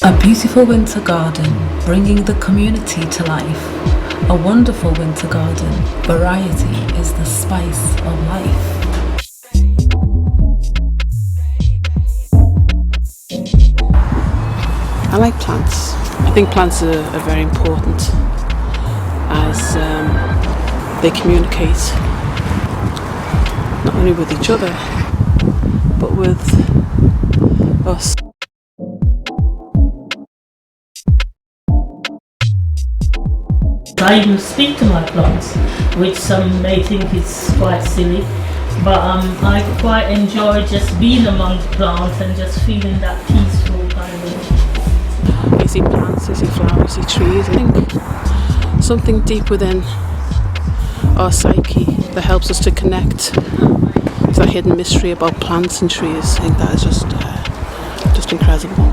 A beautiful winter garden, bringing the community to life. A wonderful winter garden, variety is the spice of life. I like plants. I think plants are very important as they communicate not only with each other but with us. I even speak to my plants, which some may think is quite silly, but I quite enjoy just being among the plants and just feeling that peaceful kind of. You see plants, you see flowers, you see trees. I think something deep within our psyche that helps us to connect to that hidden mystery about plants and trees. I think that is just incredible.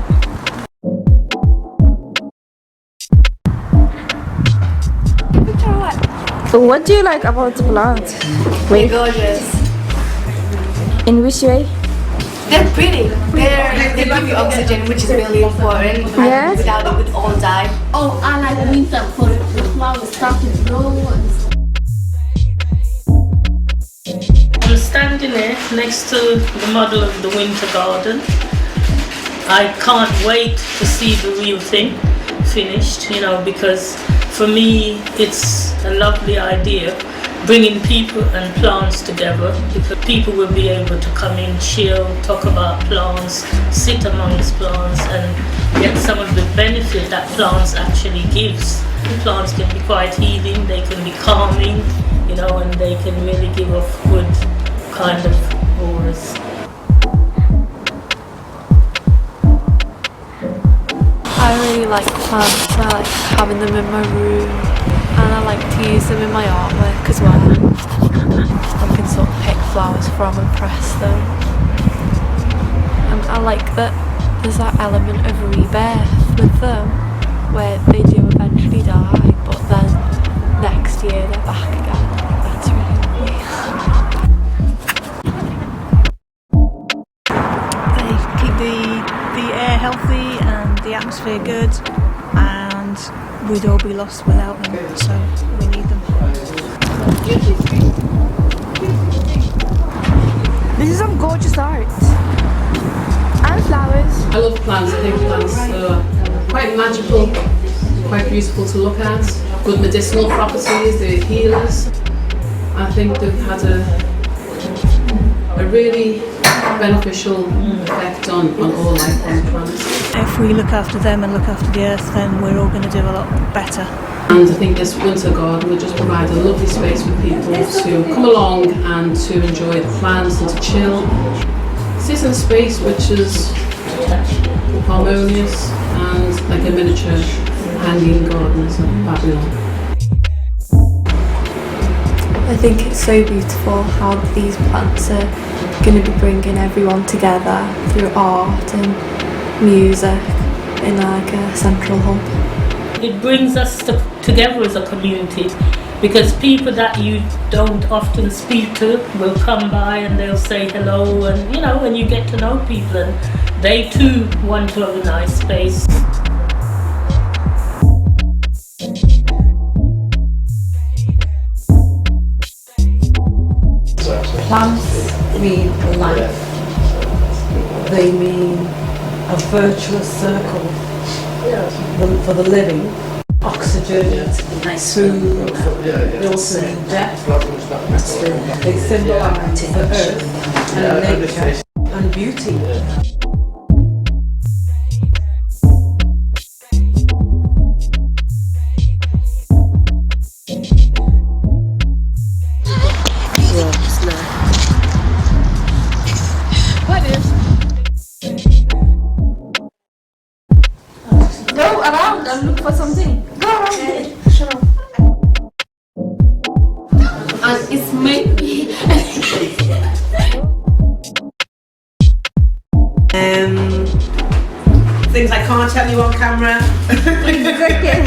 What do you like about the plants? They're gorgeous. In which way? They're pretty. They give you oxygen, which is really important. Yes. Without it, we'd all die. Oh, I like winter for the flowers start to grow. I'm standing here next to the model of the winter garden. I can't wait to see the real thing finished, because for me it's a lovely idea bringing people and plants together, because people will be able to come in, chill, talk about plants, sit amongst plants and get some of the benefit that plants actually gives. Plants can be quite healing, they can be calming, and they can really give off good kind of auras. I really like plants. I like having them in my room, and I like to use them in my artwork as well. I can sort of pick flowers from and press them. And I like that there's that element of rebirth with them, where they do eventually die, but then next year they're back again. That's really nice. They keep the air healthy and the atmosphere good, and we'd all be lost without them, so we need them. This is some gorgeous art. And flowers. I love plants. I think plants are quite magical, quite beautiful to look at. Good medicinal properties, they're healers. I think they've had a really beneficial effect on all life on the planet. If we look after them and look after the earth, then we're all going to do a lot better. And I think this winter garden will just provide a lovely space for people to come along and to enjoy the plants and to chill. Sit in a space which is harmonious and like a miniature hanging garden of Babylon. I think it's so beautiful how these plants are going to be bringing everyone together through art and music in like a central hub. It brings us together as a community, because people that you don't often speak to will come by and they'll say hello, and when you get to know people, and they too want to have a nice space. Plants mean life. They mean a virtuous circle for the living. Oxygen, food, they also mean death. They symbolise the earth and nature and beauty. Go around and look for something. Go around. Shut up. And it's maybe Things I can't tell you on camera. Okay.